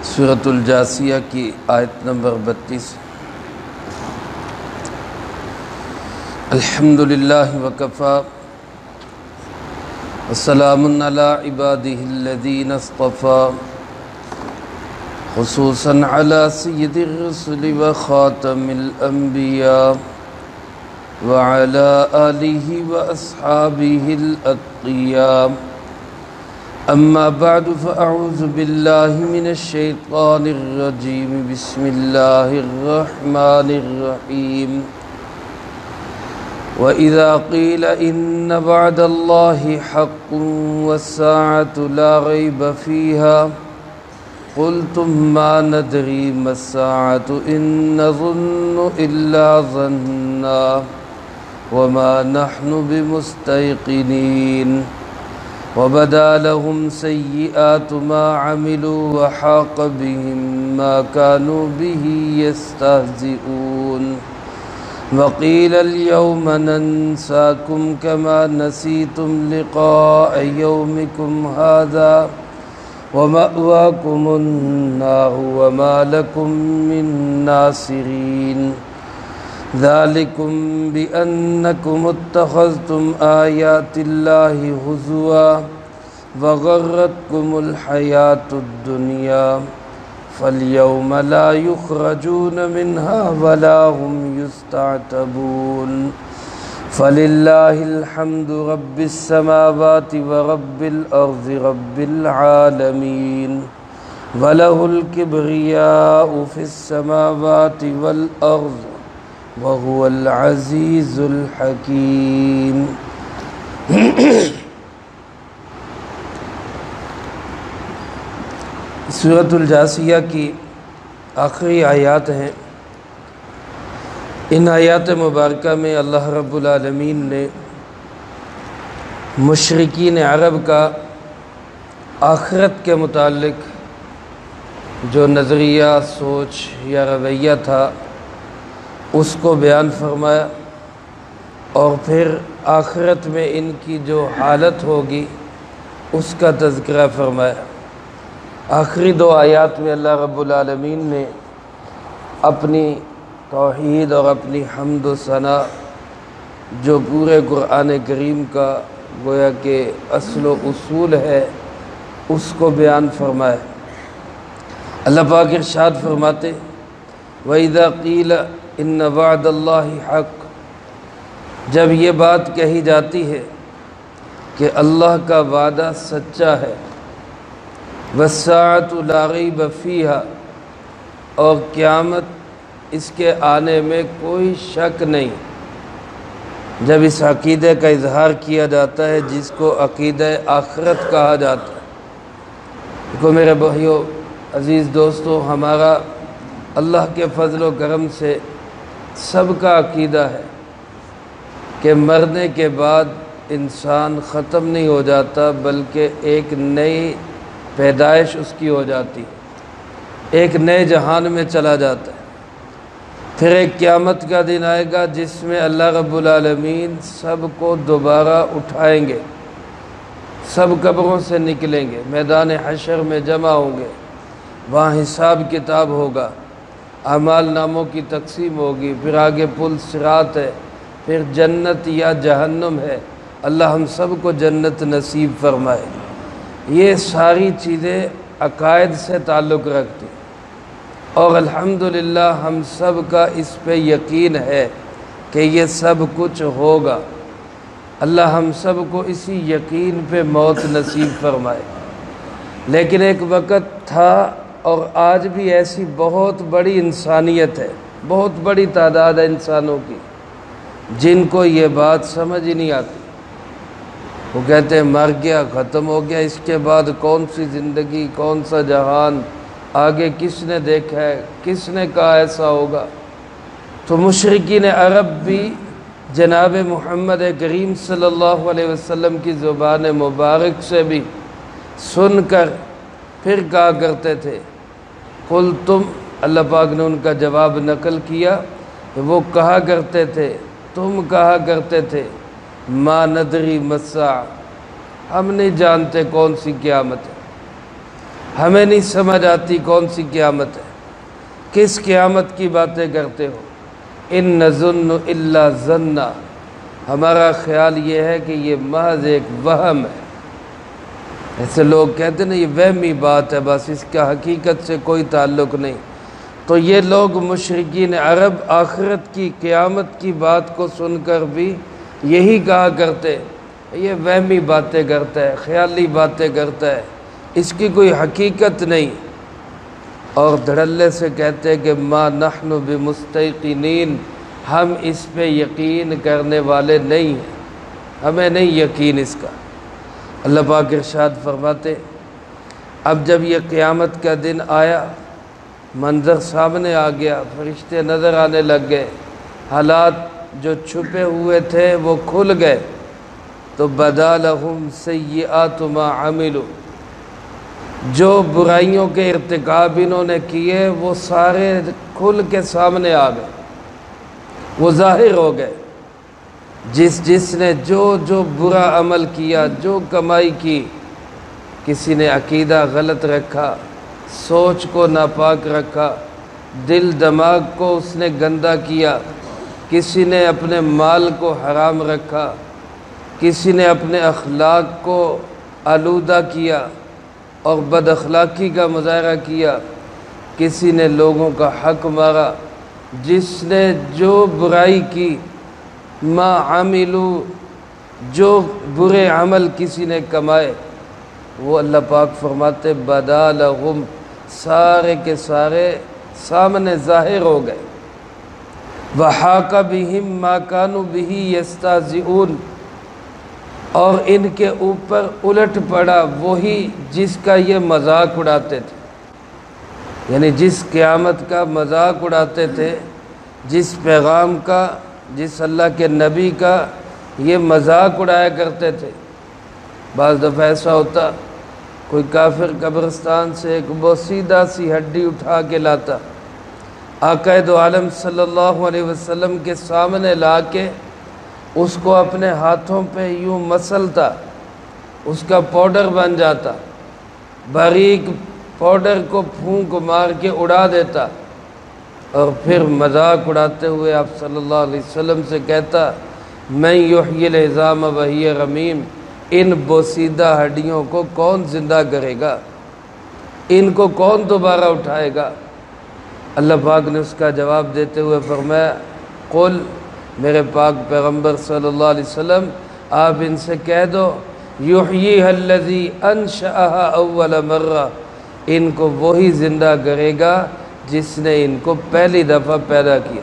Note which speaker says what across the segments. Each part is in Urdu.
Speaker 1: سورۃ الجاثیہ کی آیت نمبر 32۔ الحمدللہ وکفیٰ وسلام علی عبادہ الذین اصطفیٰ خصوصاً علی سید الرسل وخاتم الانبیاء وعلی آلہ واصحابہ الاتقیاء اما بعد فاعوذ باللہ من الشیطان الرجیم بسم اللہ الرحمن الرحیم وَإِذَا قِيلَ إِنَّ وَعْدَ اللَّهِ حَقٌّ وَالسَّاعَةُ لَا رَيْبَ فِيهَا قُلْتُمْ مَا نَدْرِي مَا السَّاعَةُ إِن نَّظُنُّ إِلَّا ظَنًّا وَمَا نَحْنُ بِمُسْتَيْقِنِينَ وَبَدَا لَهُمْ سَيِّئَاتُ مَا عَمِلُوا وَحَاقَ بِهِم مَّا كَانُوا بِهِ يَسْتَهْزِئُونَ وَقِيلَ الْيَوْمَ نَنسَاكُمْ كَمَا نَسِيتُمْ لِقَاءَ يَوْمِكُمْ هَٰذَا وَمَأْوَاكُمُ النَّارُ وَمَا لَكُمْ مِن نَّاصِرِينَ ذَلِكُمْ بِأَنَّكُمُ اتَّخَذْتُمْ آيَاتِ اللَّهِ هُزُوًا وَغَرَّتْكُمُ الْحَيَاةُ الدُّنْيَا فَالْيَوْمَ لَا يُخْرَجُونَ مِنْهَا وَلَا هُمْ يُسْتَعْتَبُونَ فَلِلَّهِ الْحَمْدُ رَبِّ السَّمَاوَاتِ وَرَبِّ الْأَرْضِ رَبِّ الْعَالَمِينَ وَلَهُ الْكِبْرِيَاءُ فِي السَّمَاوَاتِ وَالْأَرْضِ وَهُوَ الْعَزِيزُ الْحَكِيمُ۔ سورۃ الجاثیہ کی آخری آیات ہیں۔ ان آیات مبارکہ میں اللہ رب العالمین نے مشرکین عرب کا آخرت کے متعلق جو نظریہ، سوچ یا رویہ تھا اس کو بیان فرمایا، اور پھر آخرت میں ان کی جو حالت ہوگی اس کا تذکرہ فرمایا۔ آخری دو آیات میں اللہ رب العالمین نے اپنی توحید اور اپنی حمد و ثنا جو پورے قرآن کریم کا گویا کہ اصل و اصول ہے اس کو بیان فرمایا۔ اللہ پاک ارشاد فرماتے وَإِذَا قِيلَ إِنَّ وَعْدَ اللَّهِ حَقٌّ، جب یہ بات کہی جاتی ہے کہ اللہ کا وعدہ سچا ہے، وَالسَّاعَةُ لَا رَيْبَ فِيهَا، اور قیامت اس کے آنے میں کوئی شک نہیں۔ جب اس عقیدے کا اظہار کیا جاتا ہے جس کو عقیدہ آخرت کہا جاتا ہے، دیکھو میرے بھائیو، عزیز دوستو، ہمارا اللہ کے فضل و کرم سے سب کا عقیدہ ہے کہ مرنے کے بعد انسان ختم نہیں ہو جاتا، بلکہ ایک نئی پیدائش اس کی ہو جاتی، ایک نئے جہان میں چلا جاتا ہے۔ پھر ایک قیامت کا دن آئے گا جس میں اللہ رب العالمین سب کو دوبارہ اٹھائیں گے، سب قبروں سے نکلیں گے، میدان حشر میں جمع ہوں گے، وہاں حساب کتاب ہوگا، اعمال ناموں کی تقسیم ہوگی، پھر آگے پل صراط ہے، پھر جنت یا جہنم ہے۔ اللہ ہم سب کو جنت نصیب فرمائے۔ یہ ساری چیزیں عقائد سے تعلق رکھتی ہیں، اور الحمدللہ ہم سب کا اس پہ یقین ہے کہ یہ سب کچھ ہوگا۔ اللہ ہم سب کو اسی یقین پہ موت نصیب فرمائے۔ لیکن ایک وقت تھا اور آج بھی ایسی بہت بڑی انسانیت ہے، بہت بڑی تعداد ہے انسانوں کی جن کو یہ بات سمجھ ہی نہیں آتی۔ وہ کہتے ہیں مر گیا، ختم ہو گیا، اس کے بعد کون سی زندگی، کون سا جہان، آگے کس نے دیکھا ہے، کس نے کہا ایسا ہوگا۔ تو مشرکین عرب بھی جناب محمد کریم صلی اللہ علیہ وسلم کی زبان مبارک سے بھی سن کر پھر کہا کرتے تھے، قل تم، اللہ پاک نے ان کا جواب نقل کیا کہ وہ کہا کرتے تھے، تم کہا کرتے تھے، ما ندری ما الساعہ، ہم نہیں جانتے کون سی قیامت ہے۔ ہمیں نہیں سمجھ آتی کون سی قیامت ہے، کس قیامت کی باتیں کرتے ہو۔ ان نظن الا ظنا، ہمارا خیال یہ ہے کہ یہ محض ایک وہم ہے۔ ایسے لوگ کہتے ہیں نا یہ وہمی بات ہے، بس اس کا حقیقت سے کوئی تعلق نہیں۔ تو یہ لوگ مشرکین عرب آخرت کی قیامت کی بات کو سن کر بھی یہی کہا کرتے، یہ وہمی باتیں کرتا ہے، خیالی باتیں کرتا ہے، اس کی کوئی حقیقت نہیں، اور دھڑلے سے کہتے کہ ما نحن بمستیقنین، ہم اس پہ یقین کرنے والے نہیں ہیں، ہمیں نہیں یقین اس کا۔ اللہ پاک ارشاد فرماتے اب جب یہ قیامت کا دن آیا، منظر سامنے آ گیا، فرشتے نظر آنے لگ گئے، حالات جو چھپے ہوئے تھے وہ کھل گئے، تو بدا لہم سیئات ما عملوا، جو برائیوں کے ارتکاب انہوں نے کیے وہ سارے کھل کے سامنے آ گئے، وہ ظاہر ہو گئے۔ جس نے جو برا عمل کیا، جو کمائی کی، کسی نے عقیدہ غلط رکھا، سوچ کو ناپاک رکھا، دل دماغ کو اس نے گندا کیا، کسی نے اپنے مال کو حرام رکھا، کسی نے اپنے اخلاق کو آلودہ کیا اور بد اخلاقی کا مظاہرہ کیا، کسی نے لوگوں کا حق مارا، جس نے جو برائی کی، ما عملو، جو برے عمل کسی نے کمائے، وہ اللہ پاک فرماتے بدا لہم، سارے کے سارے سامنے ظاہر ہو گئے۔ وحاق بہم ما کانوا بہ یستہزئون، اور ان کے اوپر الٹ پڑا وہی جس کا یہ مذاق اڑاتے تھے، یعنی جس قیامت کا مذاق اڑاتے تھے، جس پیغام کا، جس اللہ کے نبی کا یہ مذاق اڑایا کرتے تھے۔ بعض دفعہ ایسا ہوتا کوئی کافر قبرستان سے ایک بوسیدہ سی ہڈی اٹھا کے لاتا، آقا دو عالم صلی اللہ علیہ وسلم کے سامنے لا کے اس کو اپنے ہاتھوں پہ یوں مسلتا، اس کا پاؤڈر بن جاتا، باریک پاؤڈر کو پھونک مار کے اڑا دیتا، اور پھر مذاق اڑاتے ہوئے آپ صلی اللہ علیہ وسلم سے کہتا من یحیی العظام وہی رمیم، ان بوسیدہ ہڈیوں کو کون زندہ کرے گا، ان کو کون دوبارہ اٹھائے گا؟ اللہ پاک نے اس کا جواب دیتے ہوئے فرمایا قل، میرے پاک پیغمبر صلی اللہ علیہ وسلم آپ ان سے کہہ دو یحییھا الذی انشأھا اول مرہ، ان کو وہی زندہ کرے گا جس نے ان کو پہلی دفعہ پیدا کیا،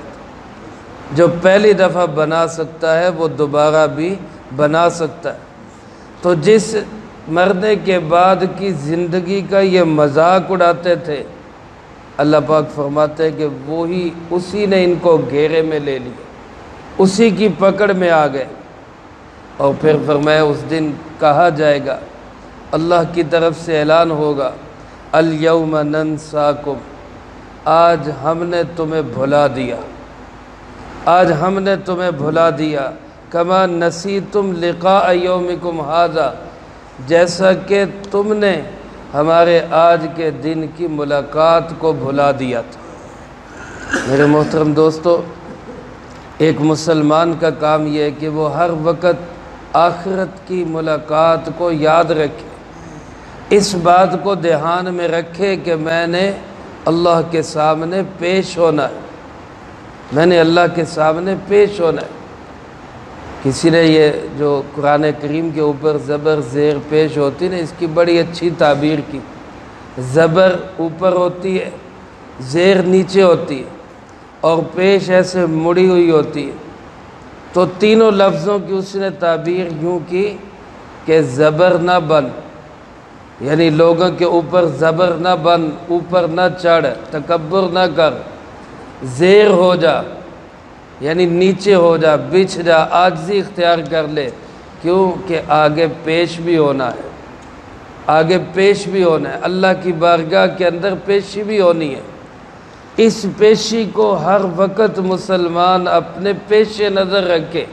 Speaker 1: جو پہلی دفعہ بنا سکتا ہے وہ دوبارہ بھی بنا سکتا ہے۔ تو جس مرنے کے بعد کی زندگی کا یہ مذاق اڑاتے تھے، اللہ پاک فرماتے ہیں کہ وہی اسی نے ان کو گھیرے میں لے لیا، اسی کی پکڑ میں آ گئے، اور پھر فرمایا اس دن کہا جائے گا، اللہ کی طرف سے اعلان ہوگا الیوم ننساکم، آج ہم نے تمہیں بھلا دیا، آج ہم نے تمہیں بھلا دیا، کما نسیتم لقاء یومکم ھذا، جیسا کہ تم نے ہمارے آج کے دن کی ملاقات کو بھلا دیا تھا۔ میرے محترم دوستو، ایک مسلمان کا کام یہ ہے کہ وہ ہر وقت آخرت کی ملاقات کو یاد رکھے، اس بات کو دھیان میں رکھے کہ میں نے اللہ کے سامنے پیش ہونا ہے، میں نے اللہ کے سامنے پیش ہونا ہے۔ کسی نے یہ جو قرآن کریم کے اوپر زبر زیر پیش ہوتی نا، اس کی بڑی اچھی تعبیر کی۔ زبر اوپر ہوتی ہے، زیر نیچے ہوتی ہے، اور پیش ایسے مڑی ہوئی ہوتی ہے، تو تینوں لفظوں کی اس نے تعبیر یوں کی کہ زبر نہ بن، یعنی لوگوں کے اوپر زبر نہ بن، اوپر نہ چڑھ، تکبر نہ کر، زیر ہو جا، یعنی نیچے ہو جا، بچھ جا، عاجزی اختیار کر لے، کیوں کہ آگے پیش بھی ہونا ہے، آگے پیش بھی ہونا ہے، اللہ کی بارگاہ کے اندر پیشی بھی ہونی ہے۔ اس پیشی کو ہر وقت مسلمان اپنے پیش نظر رکھے،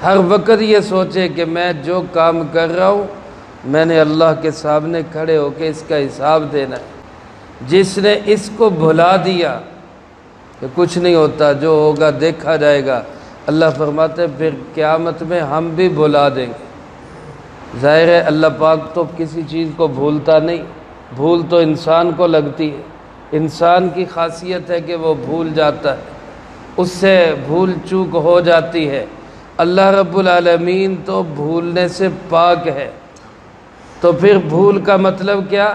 Speaker 1: ہر وقت یہ سوچے کہ میں جو کام کر رہا ہوں میں نے اللہ کے سامنے کھڑے ہو کے اس کا حساب دینا ہے۔ جس نے اس کو بھلا دیا کہ کچھ نہیں ہوتا، جو ہوگا دیکھا جائے گا، اللہ فرماتے ہیں پھر قیامت میں ہم بھی بھلا دیں گے۔ ظاہر ہے اللہ پاک تو کسی چیز کو بھولتا نہیں، بھول تو انسان کو لگتی ہے، انسان کی خاصیت ہے کہ وہ بھول جاتا ہے، اس سے بھول چوک ہو جاتی ہے۔ اللہ رب العالمین تو بھولنے سے پاک ہے، تو پھر بھول کا مطلب کیا؟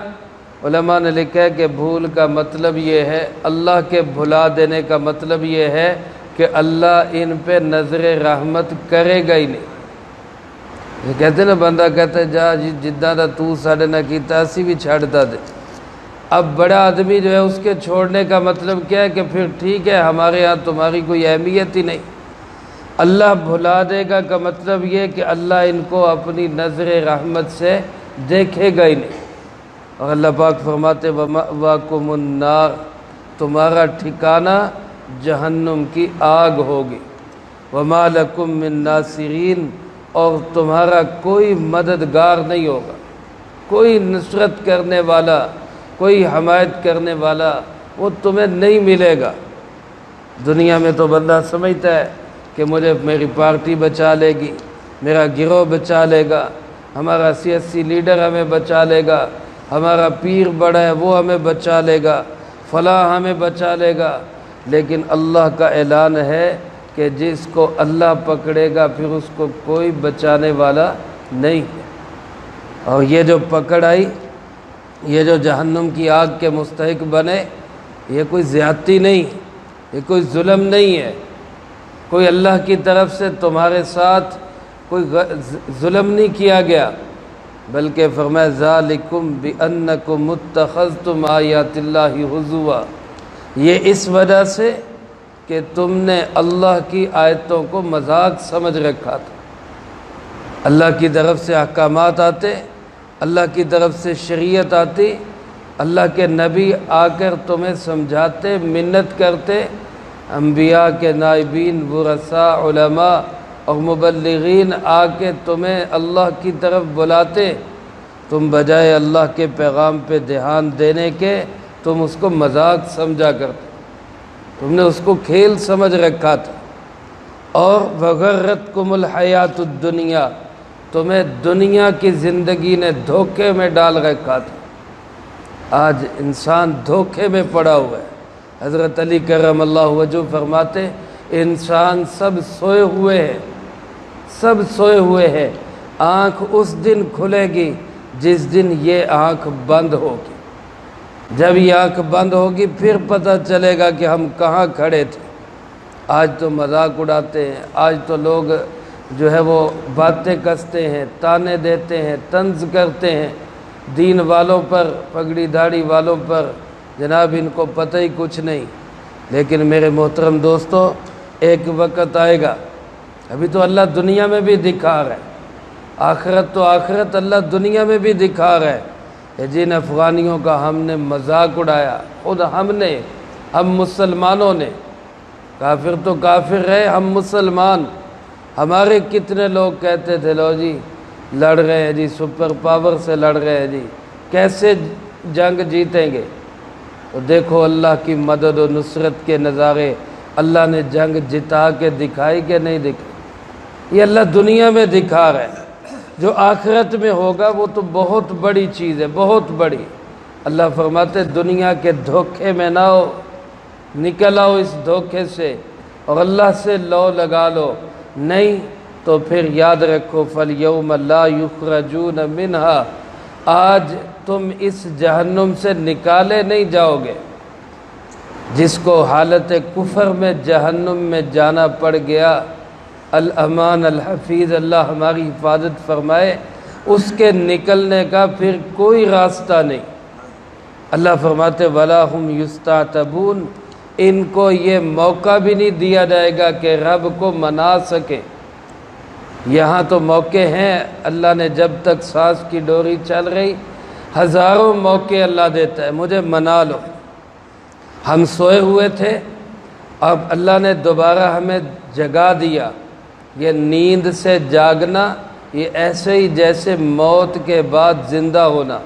Speaker 1: علماء نے لکھا ہے کہ بھول کا مطلب یہ ہے، اللہ کے بھلا دینے کا مطلب یہ ہے کہ اللہ ان پہ نظر رحمت کرے گا ہی نہیں۔ یہ کہتے ہیں نا، بندہ کہتا ہے جا جدہ دا تو ساڑھے نہ کیتا اسی بھی چھاڑتا دے۔ اب بڑا آدمی جو ہے اس کے چھوڑنے کا مطلب کیا ہے کہ پھر ٹھیک ہے ہمارے ہاں تمہاری کوئی اہمیت ہی نہیں۔ اللہ بھلا دے گا کا مطلب یہ کہ اللہ ان کو اپنی نظر رحمت سے دیکھے گا ہی نہیں۔ اور اللہ پاک فرماتے وَمَأْوَاكُمُ النَّارُ، تمہارا ٹھکانہ جہنم کی آگ ہوگی، وَمَا لَكُم مِّن نَاصِرِينَ، اور تمہارا کوئی مددگار نہیں ہوگا، کوئی نصرت کرنے والا، کوئی حمایت کرنے والا وہ تمہیں نہیں ملے گا۔ دنیا میں تو بندہ سمجھتا ہے کہ مجھے میری پارٹی بچا لے گی، میرا گروہ بچا لے گا، ہمارا سیاسی لیڈر ہمیں بچا لے گا، ہمارا پیر بڑا ہے وہ ہمیں بچا لے گا، فلاں ہمیں بچا لے گا۔ لیکن اللہ کا اعلان ہے کہ جس کو اللہ پکڑے گا پھر اس کو کوئی بچانے والا نہیں ہے۔ اور یہ جو پکڑ آئی، یہ جو جہنم کی آگ کے مستحق بنے، یہ کوئی زیادتی نہیں، یہ کوئی ظلم نہیں ہے، کوئی اللہ کی طرف سے تمہارے ساتھ کوئی ظلم نہیں کیا گیا، بلکہ فرمایا ذالکم بأنکم اتخذتم آیات اللہ ہزوا، یہ اس وجہ سے کہ تم نے اللہ کی آیتوں کو مذاق سمجھ رکھا تھا۔ اللہ کی طرف سے احکامات آتے، اللہ کی طرف سے شریعت آتی، اللہ کے نبی آ کر تمہیں سمجھاتے، منت کرتے، انبیاء کے نائبین، ورثاء، علماء اور مبلغین آ کے تمہیں اللہ کی طرف بلاتے، تم بجائے اللہ کے پیغام پہ دھیان دینے کے تم اس کو مذاق سمجھا کرتے، تم نے اس کو کھیل سمجھ رکھا تھا۔ اور وغرتکم الحیات الدنیا، تمہیں دنیا کی زندگی نے دھوکے میں ڈال رکھا تھا۔ آج انسان دھوکے میں پڑا ہوا ہے۔ حضرت علی کرم اللہ وجہ فرماتے انسان سب سوئے ہوئے ہیں، سب سوئے ہوئے ہیں، آنکھ اس دن کھلے گی جس دن یہ آنکھ بند ہوگی۔ جب یہ آنکھ بند ہوگی پھر پتہ چلے گا کہ ہم کہاں کھڑے تھے۔ آج تو مذاق اڑاتے ہیں، آج تو لوگ جو ہے وہ باتیں کستے ہیں، تانے دیتے ہیں، طنز کرتے ہیں دین والوں پر، پگڑی داڑھی والوں پر، جناب ان کو پتہ ہی کچھ نہیں۔ لیکن میرے محترم دوستو، ایک وقت آئے گا، ابھی تو اللہ دنیا میں بھی دکھا رہا ہے، آخرت تو آخرت اللہ دنیا میں بھی دکھا رہا ہے کہ جن افغانیوں کا ہم نے مذاق اڑایا، خود ہم مسلمانوں نے، کافر تو کافر رہے، ہم مسلمان، ہمارے کتنے لوگ کہتے تھے لو جی لڑ رہے ہیں جی، سپر پاور سے لڑ رہے ہیں جی، کیسے جنگ جیتیں گے؟ تو دیکھو اللہ کی مدد و نصرت کے نظارے، اللہ نے جنگ جتا کے دکھائی کہ نہیں دکھائی؟ یہ اللہ دنیا میں دکھا رہا ہے، جو آخرت میں ہوگا وہ تو بہت بڑی چیز ہے، بہت بڑی۔ اللہ فرماتے دنیا کے دھوکے میں نہ ہو، نکل آؤ اس دھوکے سے اور اللہ سے لو لگا لو، نہیں تو پھر یاد رکھو فَالْيَوْمَ لَا يُخْرَجُونَ مِنْهَا، آج تم اس جہنم سے نکالے نہیں جاؤ گے۔ جس کو حالت کفر میں جہنم میں جانا پڑ گیا، الامان الحفیظ، اللہ ہماری حفاظت فرمائے، اس کے نکلنے کا پھر کوئی راستہ نہیں۔ اللہ فرماتے وَلَا هُمْ يُسْتَعْتَبُونَ، ان کو یہ موقع بھی نہیں دیا جائے گا کہ رب کو منا سکے۔ یہاں تو موقع ہیں، اللہ نے جب تک سانس کی ڈوری چل رہی، ہزاروں موقع اللہ دیتا ہے، مجھے منا لو۔ ہم سوئے ہوئے تھے، اب اللہ نے دوبارہ ہمیں جگا دیا۔ یہ نیند سے جاگنا یہ ایسے ہی جیسے موت کے بعد زندہ ہونا۔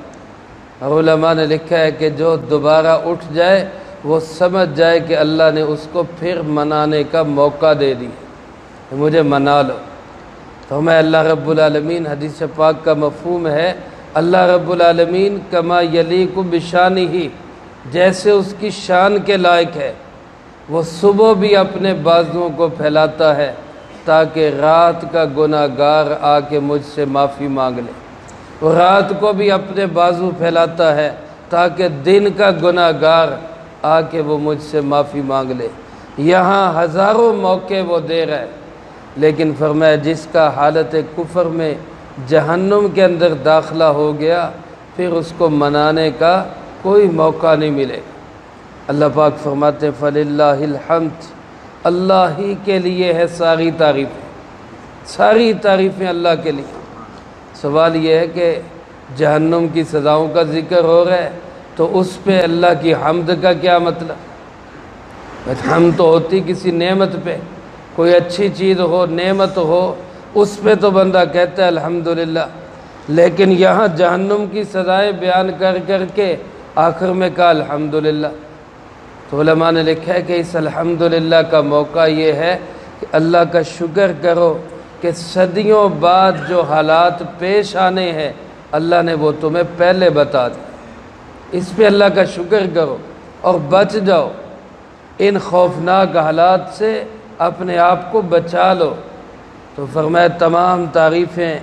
Speaker 1: علماء نے لکھا ہے کہ جو دوبارہ اٹھ جائے وہ سمجھ جائے کہ اللہ نے اس کو پھر منانے کا موقع دے دی، مجھے منا لو۔ تو ہمیں اللہ رب العالمین، حدیث پاک کا مفہوم ہے اللہ رب العالمین کما یلیق بشانہ، جیسے اس کی شان کے لائق ہے، وہ صبح بھی اپنے بازوؤں کو پھیلاتا ہے تاکہ رات کا گناہ گار آ کے مجھ سے معافی مانگ لے، وہ رات کو بھی اپنے بازو پھیلاتا ہے تاکہ دن کا گناہ گار آ کے وہ مجھ سے معافی مانگ لے۔ یہاں ہزاروں موقع وہ دے رہا ہے، لیکن فرمایا جس کا حالت کفر میں جہنم کے اندر داخلہ ہو گیا پھر اس کو منانے کا کوئی موقع نہیں ملے۔ اللہ پاک فرماتے فَلِلَّهِ الْحَمْدُ، اللہ ہی کے لیے ہے ساری تعریفیں، ساری تعریفیں اللہ کے لیے۔ سوال یہ ہے کہ جہنم کی سزاؤں کا ذکر ہو رہا ہے تو اس پہ اللہ کی حمد کا کیا مطلب؟ حمد تو ہوتی کسی نعمت پہ، کوئی اچھی چیز ہو، نعمت ہو، اس پہ تو بندہ کہتا ہے الحمدللہ، لیکن یہاں جہنم کی سزائیں بیان کر کر کے آخر میں کہا الحمدللہ۔ تو علماء نے لکھا ہے کہ اس الحمدللہ کا موقع یہ ہے کہ اللہ کا شکر کرو کہ صدیوں بعد جو حالات پیش آنے ہیں اللہ نے وہ تمہیں پہلے بتا دی، اس پہ اللہ کا شکر کرو اور بچ جاؤ، ان خوفناک حالات سے اپنے آپ کو بچا لو۔ تو فرمایا تمام تعریفیں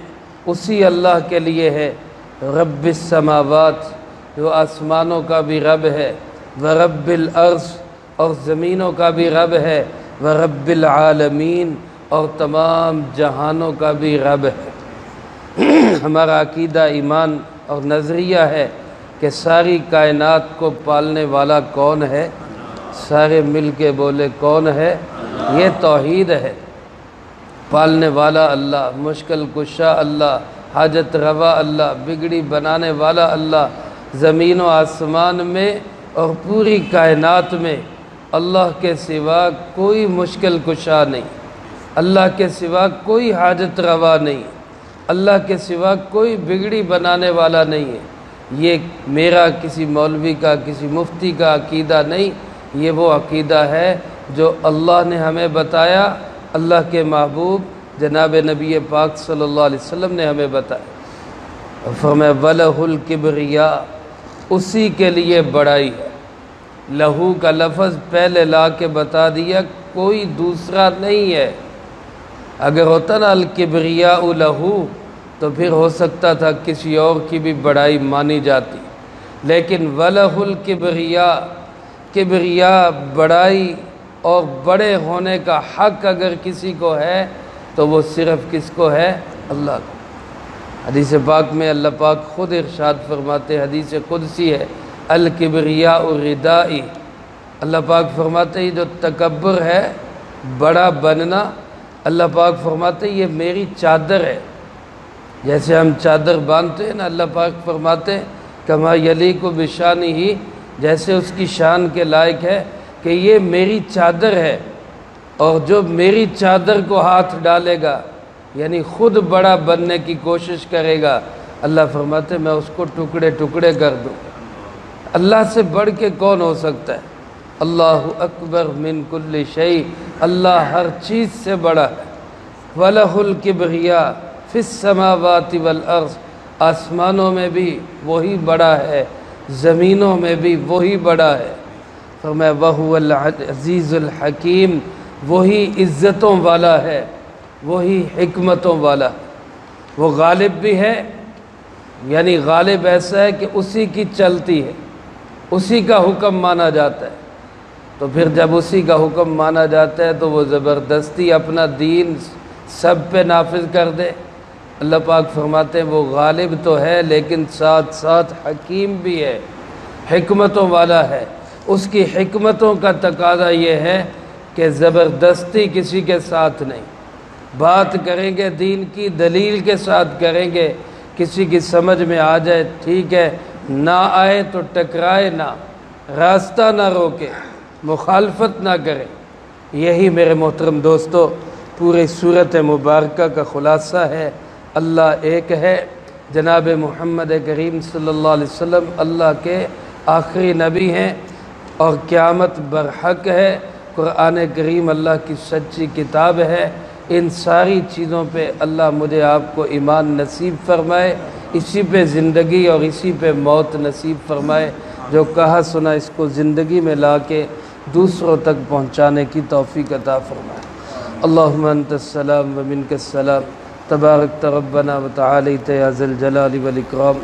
Speaker 1: اسی اللہ کے لیے ہے، رب السماوات، جو آسمانوں کا بھی رب ہے، ورب الارض، اور زمینوں کا بھی رب ہے، ورب العالمین، اور تمام جہانوں کا بھی رب ہے۔ ہمارا عقیدہ، ایمان اور نظریہ ہے کہ ساری کائنات کو پالنے والا کون ہے؟ سارے مل کے بولے کون ہے؟ یہ توحید ہے۔ پالنے والا اللہ، مشکل کشا اللہ، حاجت روا اللہ، بگڑی بنانے والا اللہ، زمین و آسمان میں اور پوری کائنات میں اللہ کے سوا کوئی مشکل کشا نہیں، اللہ کے سوا کوئی حاجت روا نہیں، اللہ کے سوا کوئی بگڑی بنانے والا نہیں ہے۔ یہ میرا کسی مولوی کا، کسی مفتی کا عقیدہ نہیں، یہ وہ عقیدہ ہے جو اللہ نے ہمیں بتایا، اللہ کے محبوب جناب نبی پاک صلی اللہ علیہ وسلم نے ہمیں بتایا۔ فرمایا وَلَهُ الْكِبْرِيَاءُ، اسی کے لیے بڑائی ہے۔ لہو کا لفظ پہلے لا کے بتا دیا، کوئی دوسرا نہیں ہے۔ اگر ہوتا نا الکبریاء لہو تو پھر ہو سکتا تھا کسی اور کی بھی بڑائی مانی جاتی، لیکن وَلَهُ الْكِبْرِيَاءُ، کبریا، بڑائی اور بڑے ہونے کا حق اگر کسی کو ہے تو وہ صرف کس کو ہے؟ اللہ کو۔ حدیث پاک میں اللہ پاک خود ارشاد فرماتے، حدیث قدسی ہے، الکبریاء ردائی، اللہ پاک فرماتے یہ جو تکبر ہے، بڑا بننا، اللہ پاک فرماتے یہ میری چادر ہے۔ جیسے ہم چادر باندھتے ہیں نا، اللہ پاک فرماتے کما یلیق بشانہ، جیسے اس کی شان کے لائق ہے کہ یہ میری چادر ہے، اور جو میری چادر کو ہاتھ ڈالے گا یعنی خود بڑا بننے کی کوشش کرے گا، اللہ فرماتے میں اس کو ٹکڑے ٹکڑے کر دوں۔ اللہ سے بڑھ کے کون ہو سکتا ہے؟ اللہ اکبر من کل شیء، اللہ ہر چیز سے بڑا ہے۔ وَلَهُ الْكِبْرِيَاءُ فِي السَّمَاوَاتِ وَالْأَرْضِ، آسمانوں میں بھی وہی بڑا ہے، زمینوں میں بھی وہی بڑا ہے۔ فرمایا وَهُوَ الْعَزِيزُ الْحَكِيمُ، وہی عزتوں والا ہے، وہی حکمتوں والا، وہ غالب بھی ہے، یعنی غالب ایسا ہے کہ اسی کی چلتی ہے، اسی کا حکم مانا جاتا ہے۔ تو پھر جب اسی کا حکم مانا جاتا ہے تو وہ زبردستی اپنا دین سب پہ نافذ کر دے۔ اللہ پاک فرماتے ہیں وہ غالب تو ہے لیکن ساتھ ساتھ حکیم بھی ہے، حکمتوں والا ہے۔ اس کی حکمتوں کا تقاضا یہ ہے کہ زبردستی کسی کے ساتھ نہیں، بات کریں گے دین کی دلیل کے ساتھ کریں گے، کسی کی سمجھ میں آ جائے ٹھیک ہے، نہ آئے تو ٹکرائے نہ، راستہ نہ روکے، مخالفت نہ کرے۔ یہی میرے محترم دوستو پورے سورت مبارکہ کا خلاصہ ہے۔ اللہ ایک ہے، جناب محمد کریم صلی اللہ علیہ وسلم اللہ کے آخری نبی ہیں اور قیامت برحق ہے، قرآن کریم اللہ کی سچی کتاب ہے۔ ان ساری چیزوں پہ اللہ مجھے آپ کو ایمان نصیب فرمائے، اسی پہ زندگی اور اسی پہ موت نصیب فرمائے، جو کہا سنا اس کو زندگی میں لا کے دوسروں تک پہنچانے کی توفیق عطا فرمائے۔ اللہم انت السلام و منک السلام، تبارکت ربنا و تعالیت یا ذی الجلال والاکرام۔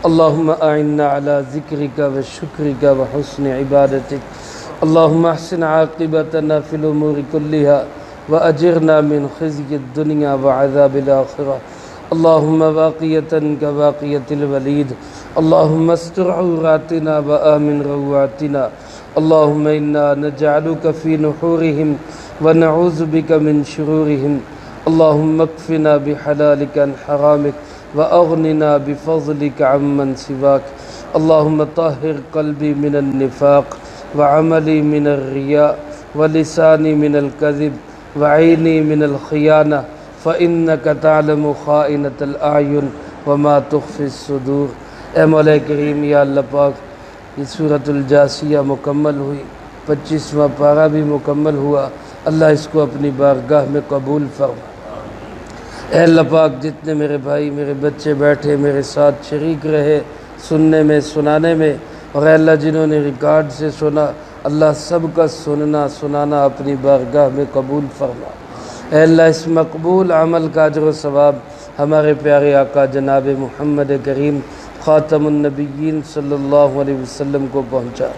Speaker 1: اللہم اعنا علی ذکرک و شکرک و حسن عبادتک۔ اللہم احسن عاقبتنا فی الامور کلہا وأجرنا من خزي الدنيا وعذاب الآخرة۔ اللهم باقية كباقية الوليد، اللهم استر عوراتنا وآمن روعاتنا، اللهم إنا نجعلك في نحورهم ونعوذ بك من شرورهم، اللهم اكفنا بحلالك عن حرامك وأغننا بفضلك عمن سواك، اللهم طهر قلبي من النفاق وعملي من الرياء ولساني من الكذب وعینی من الخیانہ فإنک تعلم خائنۃ الأعین وما تخفی الصدور۔ اے مولا کریم، یا اللہ پاک، یہ سورۃ الجاثیہ مکمل ہوئی، 25واں پارہ بھی مکمل ہوا، اللہ اس کو اپنی بارگاہ میں قبول فرما۔ اے اللہ پاک، جتنے میرے بھائی میرے بچے بیٹھے میرے ساتھ شریک رہے سننے میں سنانے میں، اور اے اللہ جنہوں نے ریکارڈ سے سنا، اللہ سب کا سننا سنانا اپنی بارگاہ میں قبول فرما۔ اے اللہ اس مقبول عمل کا اجر و ثواب ہمارے پیارے آقا جناب محمد کریم خاتم النبیین صلی اللہ علیہ وسلم کو پہنچا۔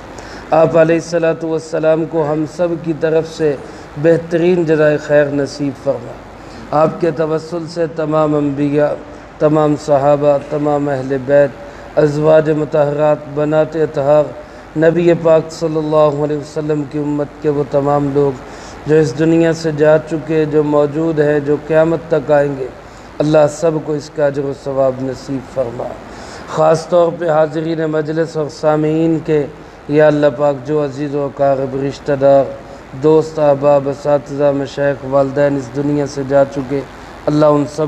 Speaker 1: آپ علیہ السلام کو ہم سب کی طرف سے بہترین جزائے خیر نصیب فرما۔ آپ کے توسل سے تمام انبیاء، تمام صحابہ، تمام اہل بیت، ازواج مطہرات، بنات اطہار، نبی پاک صلی اللہ علیہ وسلم کی امت کے وہ تمام لوگ جو اس دنیا سے جا چکے، جو موجود ہیں، جو قیامت تک آئیں گے، اللہ سب کو اس کا اجر و ثواب نصیب فرما۔ خاص طور پہ حاضرین مجلس اور سامعین کے، یا اللہ پاک جو عزیز و اقارب، رشتہ دار، دوست، احباب، اساتذہ، مشائخ، والدین اس دنیا سے جا چکے، اللہ ان سب